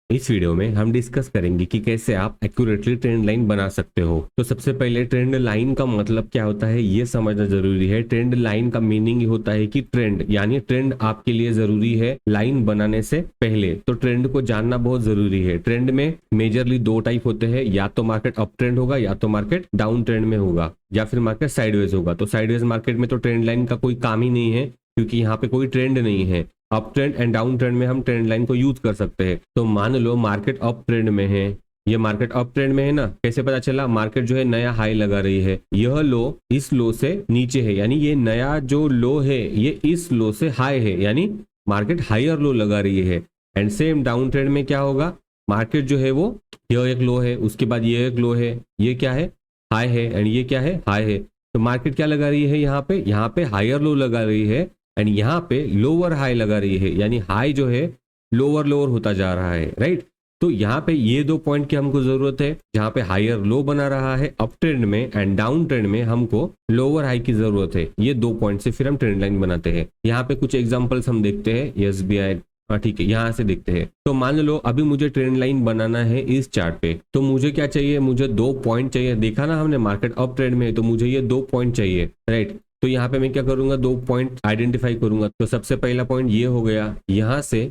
इस वीडियो में हम डिस्कस करेंगे कि कैसे आप एक्यूरेटली ट्रेंड लाइन बना सकते हो। तो सबसे पहले ट्रेंड लाइन का मतलब क्या होता है ये समझना जरूरी है। ट्रेंड लाइन का मीनिंग होता है कि ट्रेंड यानी ट्रेंड आपके लिए जरूरी है लाइन बनाने से पहले। तो ट्रेंड को जानना बहुत जरूरी है। ट्रेंड में मेजरली दो टाइप होते हैं, या तो मार्केट अप ट्रेंड होगा या तो मार्केट डाउन ट्रेंड में होगा या फिर मार्केट साइडवेज होगा। तो साइडवेज मार्केट में तो ट्रेंड लाइन का कोई काम ही नहीं है क्योंकि यहाँ पे कोई ट्रेंड नहीं है। Up trend and down trend में हम ट्रेंड लाइन को यूज कर सकते हैं। तो मान लो मार्केट अप ट्रेंड में है, ये मार्केट अप ट्रेंड में है ना। कैसे पता चला? मार्केट जो है नया हाई लगा रही है, यह लो इस लो से नीचे है, यानी ये नया जो लो है ये इस लो से हाई है, यानी मार्केट हायर लो लगा रही है। एंड सेम डाउन ट्रेंड में क्या होगा, मार्केट जो है वो यह एक लो है, उसके बाद ये एक लो है, ये क्या है हाई है, एंड ये क्या है हाई है। तो मार्केट क्या लगा रही है यहाँ पे हायर लो लगा रही है एंड यहाँ पे लोअर हाई लगा रही है, यानी हाई जो है लोअर लोअर होता जा रहा है, राइट। तो यहाँ पे ये दो पॉइंट की हमको जरूरत है, जहाँ पे हायर लो बना रहा है अप ट्रेंड में एंड डाउन ट्रेंड में हमको लोअर हाई की जरूरत है। ये दो पॉइंट से फिर हम ट्रेंड लाइन बनाते हैं। यहाँ पे कुछ एग्जांपल्स हम देखते हैं, SBI, हाँ ठीक है, यहाँ से देखते हैं। तो मान लो अभी मुझे ट्रेंड लाइन बनाना है इस चार्ट पे, तो मुझे क्या चाहिए, मुझे दो पॉइंट चाहिए। देखा ना हमने मार्केट अप ट्रेंड में है तो मुझे ये दो पॉइंट चाहिए, राइट। तो यहाँ पे मैं क्या करूंगा, दो पॉइंट आइडेंटिफाई करूंगा। तो सबसे पहला पॉइंट ये हो गया, यहाँ से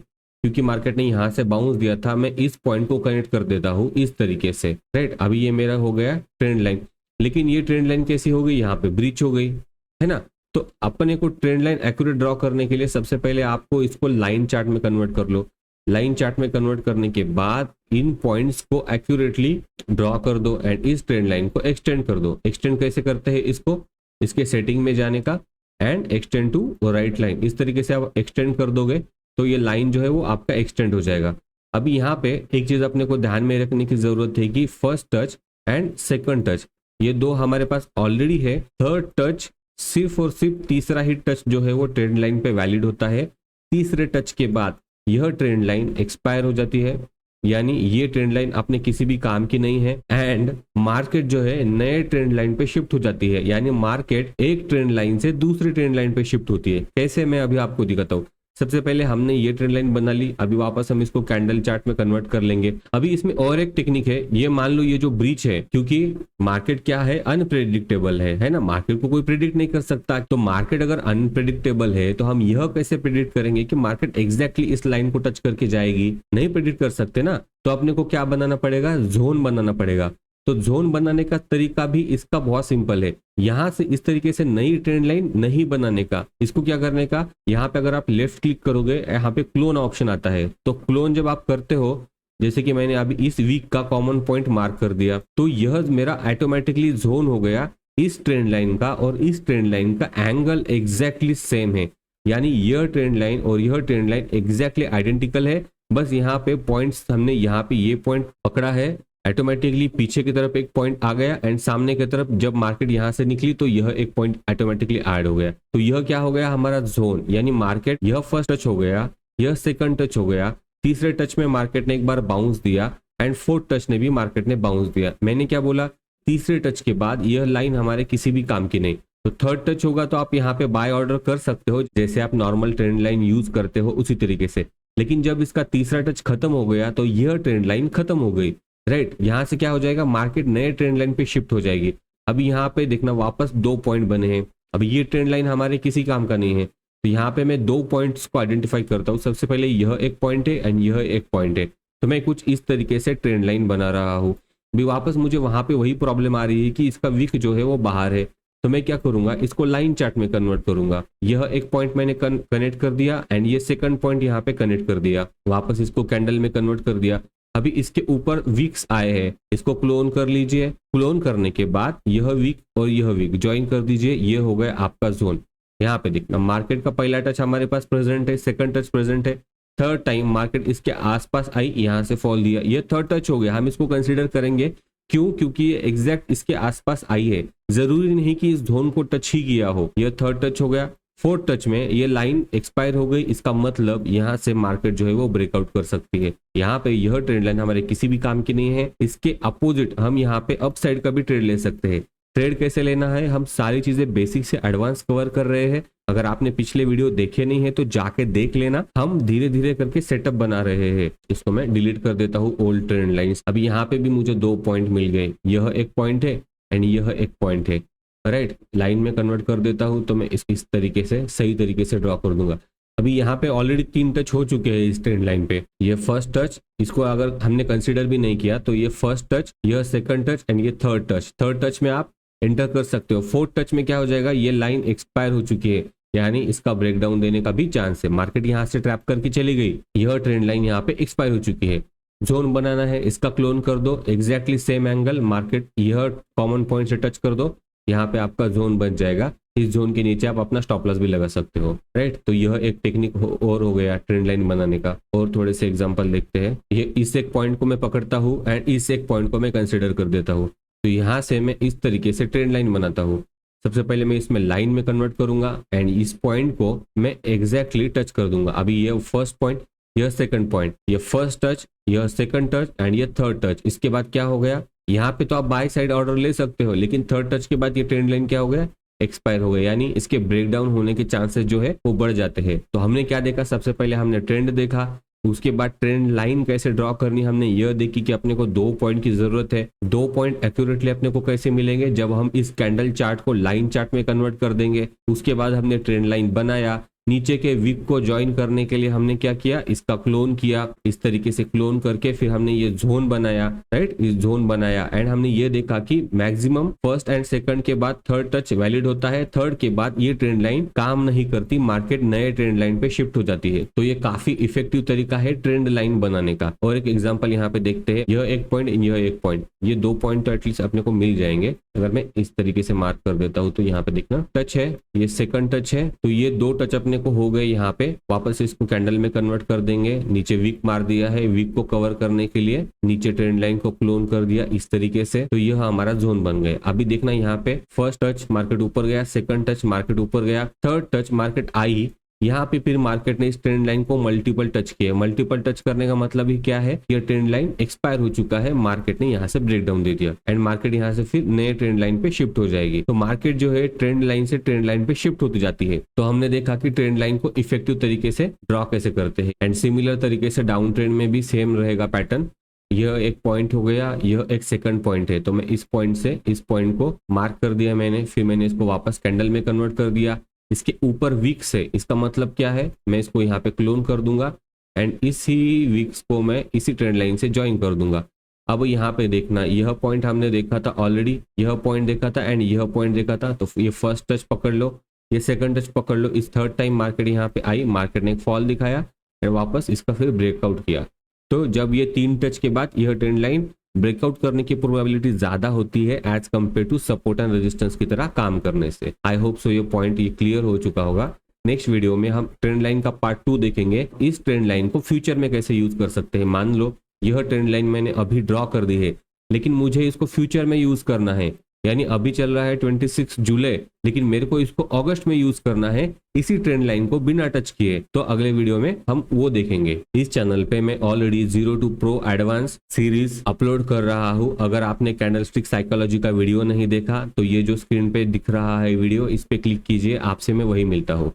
क्योंकि मार्केट ने यहाँ से बाउंस दिया था, मैं इस पॉइंट को कनेक्ट कर देता हूँ इस तरीके से, राइट। अभी ये मेरा हो गया ट्रेंड लाइन। लेकिन ये ट्रेंड लाइन कैसी हो गई, यहाँ पे ब्रीच हो गई है ना। तो अपने को ट्रेंड लाइन एक्यूरेट ड्रॉ करने के लिए सबसे पहले आपको इसको लाइन चार्ट में कन्वर्ट कर लो। लाइन चार्ट में कन्वर्ट करने के बाद इन पॉइंट्स को एक्यूरेटली ड्रॉ कर दो एंड इस ट्रेंड लाइन को एक्सटेंड कर दो। एक्सटेंड कैसे करते हैं इसको, इसके सेटिंग में जाने का and extend to right line, इस तरीके से आप एक्सटेंड कर दोगे तो ये लाइन जो है वो आपका एक्सटेंड हो जाएगा। अभी यहाँ पे एक चीज अपने को ध्यान में रखने की जरूरत है कि first touch and second touch ये दो हमारे पास ऑलरेडी है। थर्ड टच सिर्फ और सिर्फ तीसरा ही टच जो है वो ट्रेंड लाइन पे वैलिड होता है। तीसरे टच के बाद यह ट्रेंड लाइन एक्सपायर हो जाती है, यानी ये ट्रेंड लाइन अपने किसी भी काम की नहीं है एंड मार्केट जो है नए ट्रेंड लाइन पे शिफ्ट हो जाती है। यानी मार्केट एक ट्रेंड लाइन से दूसरी ट्रेंड लाइन पे शिफ्ट होती है। कैसे, मैं अभी आपको दिखाता हूँ। सबसे पहले हमने ये ट्रेंड लाइन बना ली, अभी वापस हम इसको कैंडल चार्ट में कन्वर्ट कर लेंगे। अभी इसमें और एक टेक्निक है, ये मान लो ये जो ब्रीच है, क्योंकि मार्केट क्या है, अनप्रेडिक्टेबल है ना। मार्केट को कोई प्रिडिक्ट नहीं कर सकता। तो मार्केट अगर अनप्रेडिक्टेबल है तो हम यह कैसे प्रिडिक्ट करेंगे कि मार्केट एग्जैक्टली इस लाइन को टच करके जाएगी, नहीं प्रिडिक्ट कर सकते ना। तो अपने को क्या बनाना पड़ेगा, जोन बनाना पड़ेगा। तो जोन बनाने का तरीका भी इसका बहुत सिंपल है। यहां से इस तरीके से नई ट्रेंड लाइन नहीं बनाने का, इसको क्या करने का, यहाँ पे अगर आप लेफ्ट क्लिक करोगे यहाँ पे क्लोन ऑप्शन आता है। तो क्लोन जब आप करते हो, जैसे कि मैंने अभी इस वीक का कॉमन पॉइंट मार्क कर दिया, तो यह मेरा ऑटोमेटिकली जोन हो गया। इस ट्रेंड लाइन का और इस ट्रेंड लाइन का एंगल एग्जैक्टली सेम है, यानी यह ट्रेंड लाइन और यह ट्रेंड लाइन एग्जैक्टली आइडेंटिकल है। बस यहाँ पे पॉइंट्स हमने यहाँ पे ये पॉइंट पकड़ा है, ऑटोमेटिकली पीछे की तरफ एक पॉइंट आ गया एंड सामने की तरफ जब मार्केट यहां से निकली तो यह एक पॉइंट ऑटोमेटिकली ऐड हो गया। तो यह क्या हो गया, हमारा जोन। यानी मार्केट यह फर्स्ट टच हो गया, यह सेकंड टच हो गया, तीसरे टच में मार्केट ने एक बार बाउंस दिया एंड फोर्थ टच ने भी मार्केट ने बाउंस दिया। मैंने क्या बोला, तीसरे टच के बाद यह लाइन हमारे किसी भी काम की नहीं। तो थर्ड टच होगा तो आप यहाँ पे बाय ऑर्डर कर सकते हो, जैसे आप नॉर्मल ट्रेंड लाइन यूज करते हो उसी तरीके से। लेकिन जब इसका तीसरा टच खत्म हो गया तो यह ट्रेंड लाइन खत्म हो गई, राइट। यहां से क्या हो जाएगा, मार्केट नए ट्रेंड लाइन पे शिफ्ट हो जाएगी। अभी यहाँ पे देखना वापस दो पॉइंट बने हैं। अभी ये ट्रेंड लाइन हमारे किसी काम का नहीं है, तो यहाँ पे मैं दो पॉइंट्स को आइडेंटिफाई करता हूँ। सबसे पहले यह एक पॉइंट है एंड यह एक पॉइंट है। तो मैं कुछ इस तरीके से ट्रेंड लाइन बना रहा हूँ। अभी वापस मुझे वहां पे वही प्रॉब्लम आ रही है कि इसका विक जो है वो बाहर है। तो मैं क्या करूंगा, इसको लाइन चार्ट में कन्वर्ट करूंगा। यह एक पॉइंट मैंने कनेक्ट कर दिया एंड ये सेकंड पॉइंट यहाँ पे कनेक्ट कर दिया। वापस इसको कैंडल में कन्वर्ट कर दिया। अभी इसके ऊपर वीक्स आए हैं, इसको क्लोन कर लीजिए। क्लोन करने के बाद यह वीक और यह वीक ज्वाइन कर दीजिए, ये हो गया आपका जोन। यहाँ पे देखना मार्केट का पहला टच हमारे पास प्रेजेंट है, सेकंड टच प्रेजेंट है, थर्ड टाइम मार्केट इसके आसपास आई, यहाँ से फॉल दिया, ये थर्ड टच हो गया। हम इसको कंसिडर करेंगे, क्यों, क्योंकि ये एग्जैक्ट इसके आसपास आई है। जरूरी नहीं कि इस जोन को टच ही किया हो। यह थर्ड टच हो गया। फोर्थ टच में ये लाइन एक्सपायर हो गई, इसका मतलब यहाँ से मार्केट जो है वो ब्रेकआउट कर सकती है। यहाँ पे यह ट्रेंड लाइन हमारे किसी भी काम की नहीं है। इसके अपोजिट हम यहाँ पे अप साइड का भी ट्रेड ले सकते हैं। ट्रेड कैसे लेना है, हम सारी चीजें बेसिक से एडवांस कवर कर रहे हैं। अगर आपने पिछले वीडियो देखे नहीं है तो जाके देख लेना। हम धीरे धीरे करके सेटअप बना रहे हैं। इसको मैं डिलीट कर देता हूँ ओल्ड ट्रेंड लाइंस। अभी यहाँ पे भी मुझे 2 पॉइंट मिल गए, यह एक पॉइंट है एंड यह एक पॉइंट है। राइट, लाइन में कन्वर्ट कर देता हूँ तो मैं इस तरीके से सही तरीके से ड्रॉ कर दूंगा। अभी यहाँ पे ऑलरेडी 3 टच हो चुके हैं इस ट्रेंड लाइन पे। ये फर्स्ट टच, इसको अगर हमने कंसीडर भी नहीं किया तो ये फर्स्ट टच, यह सेकंड टच एंड ये थर्ड टच। थर्ड टच में आप एंटर कर सकते हो। फोर्थ टच में क्या हो जाएगा, ये लाइन एक्सपायर हो चुकी है, यानी इसका ब्रेकडाउन देने का भी चांस है। मार्केट यहाँ से ट्रैप करके चली गई, यह ट्रेंड लाइन यहाँ पे एक्सपायर हो चुकी है। जोन बनाना है, इसका क्लोन कर दो, एग्जैक्टली सेम एंगल, मार्केट यह कॉमन पॉइंट से टच कर दो, यहाँ पे आपका जोन बन जाएगा। इस जोन के नीचे आप अपना स्टॉप लॉस भी लगा सकते हो। राइट, तो यह एक टेक्निक और हो गया ट्रेंड लाइन बनाने का। और थोड़े से एग्जांपल देखते हैं। ये इस एक पॉइंट को मैं पकड़ता हूँ एंड इस एक पॉइंट को मैं कंसिडर कर देता हूँ। तो यहाँ से मैं इस तरीके से ट्रेंड लाइन बनाता हूँ। सबसे पहले मैं इसमें लाइन में कन्वर्ट करूंगा एंड इस पॉइंट को मैं एग्जैक्टली टच कर दूंगा। अभी ये फर्स्ट पॉइंट, यह सेकंड पॉइंट, ये फर्स्ट टच, यह सेकंड टच एंड ये थर्ड टच। इसके बाद क्या हो गया, यहाँ पे तो आप बाय साइड ऑर्डर ले सकते हो, लेकिन थर्ड टच के बाद ये ट्रेंड लाइन क्या हो गया, एक्सपायर हो गया, यानी इसके ब्रेकडाउन होने के चांसेस जो है वो बढ़ जाते हैं। तो हमने क्या देखा, सबसे पहले हमने ट्रेंड देखा, उसके बाद ट्रेंड लाइन कैसे ड्रॉ करनी हमने यह देखी कि अपने को 2 पॉइंट की जरूरत है। 2 पॉइंट एक्यूरेटली अपने को कैसे मिलेंगे, जब हम इस कैंडल चार्ट को लाइन चार्ट में कन्वर्ट कर देंगे। उसके बाद हमने ट्रेंड लाइन बनाया, नीचे के वीक को ज्वाइन करने के लिए हमने क्या किया, इसका क्लोन किया, इस तरीके से क्लोन करके फिर हमने ये जोन बनाया। राइट, इस जोन बनाया एंड हमने ये देखा कि मैक्सिमम फर्स्ट एंड सेकंड के बाद थर्ड टच वैलिड होता है, थर्ड के बाद ये ट्रेंड लाइन काम नहीं करती, मार्केट नए ट्रेंड लाइन पे शिफ्ट हो जाती है। तो ये काफी इफेक्टिव तरीका है ट्रेंड लाइन बनाने का। और एक एग्जाम्पल यहाँ पे देखते हैं, यह एक पॉइंट, यह एक पॉइंट, ये 2 पॉइंट तो एटलीस्ट अपने को मिल जाएंगे। अगर मैं इस तरीके से मार्क कर देता हूँ तो यहाँ पे देखना टच है, ये सेकंड टच है, तो ये 2 टच अपने को हो गए। यहाँ पे वापस इसको कैंडल में कन्वर्ट कर देंगे, नीचे वीक मार दिया है, वीक को कवर करने के लिए नीचे ट्रेंड लाइन को क्लोन कर दिया इस तरीके से, तो यह हमारा जोन बन गया। अभी देखना यहाँ पे फर्स्ट टच मार्केट ऊपर गया, सेकंड टच मार्केट ऊपर गया, थर्ड टच मार्केट आई, यहाँ पे फिर मार्केट ने इस ट्रेंड लाइन को मल्टीपल टच किया। मल्टीपल टच करने का मतलब ही क्या है, ये ट्रेंड लाइन एक्सपायर हो चुका है, मार्केट ने यहाँ से ब्रेकडाउन दे दिया एंड मार्केट यहाँ से फिर नए ट्रेंड लाइन पे शिफ्ट हो जाएगी। तो मार्केट जो है ट्रेंड लाइन से ट्रेंड लाइन पे शिफ्ट होती जाती है। तो हमने देखा कि ट्रेंड लाइन को इफेक्टिव तरीके से ड्रॉ कैसे करते हैं एंड सिमिलर तरीके से डाउन ट्रेंड में भी सेम रहेगा पैटर्न। यह एक पॉइंट हो गया, यह एक सेकंड पॉइंट है, तो मैं इस पॉइंट से इस पॉइंट को मार्क कर दिया मैंने, फिर मैंने इसको वापस कैंडल में कन्वर्ट कर दिया। इसके ऊपर वीक्स है, इसका मतलब क्या है, मैं इसको यहाँ पे क्लोन कर दूंगा एंड इसी वीक्स को मैं इसी ट्रेंड लाइन से ज्वाइन कर दूंगा। अब यहाँ पे देखना, यह पॉइंट हमने देखा था ऑलरेडी, यह पॉइंट देखा था एंड यह पॉइंट देखा था, तो ये फर्स्ट टच पकड़ लो, ये सेकंड टच पकड़ लो। इस थर्ड टाइम मार्केट यहाँ पे आई, मार्केट ने एक फॉल दिखाया एंड वापस इसका फिर ब्रेकआउट किया। तो जब ये 3 टच के बाद यह ट्रेंड लाइन ब्रेकआउट करने की प्रोबेबिलिटी ज्यादा होती है as compare to support and resistance की तरह काम करने से। आई होप सो ये पॉइंट ये क्लियर हो चुका होगा। नेक्स्ट वीडियो में हम ट्रेंड लाइन का पार्ट 2 देखेंगे। इस ट्रेंड लाइन को फ्यूचर में कैसे यूज कर सकते हैं। मान लो यह ट्रेंड लाइन मैंने अभी ड्रॉ कर दी है, लेकिन मुझे इसको फ्यूचर में यूज करना है, यानी अभी चल रहा है 26 जुलाई, लेकिन मेरे को इसको अगस्त में यूज करना है इसी ट्रेंड लाइन को बिना टच किए। तो अगले वीडियो में हम वो देखेंगे। इस चैनल पे मैं already 0 to Pro advance series upload कर रहा हूँ। अगर आपने कैंडलस्टिक साइकोलॉजी का वीडियो नहीं देखा तो ये जो स्क्रीन पे दिख रहा है वीडियो, इस पे क्लिक कीजिए, आपसे मैं वही मिलता हूँ।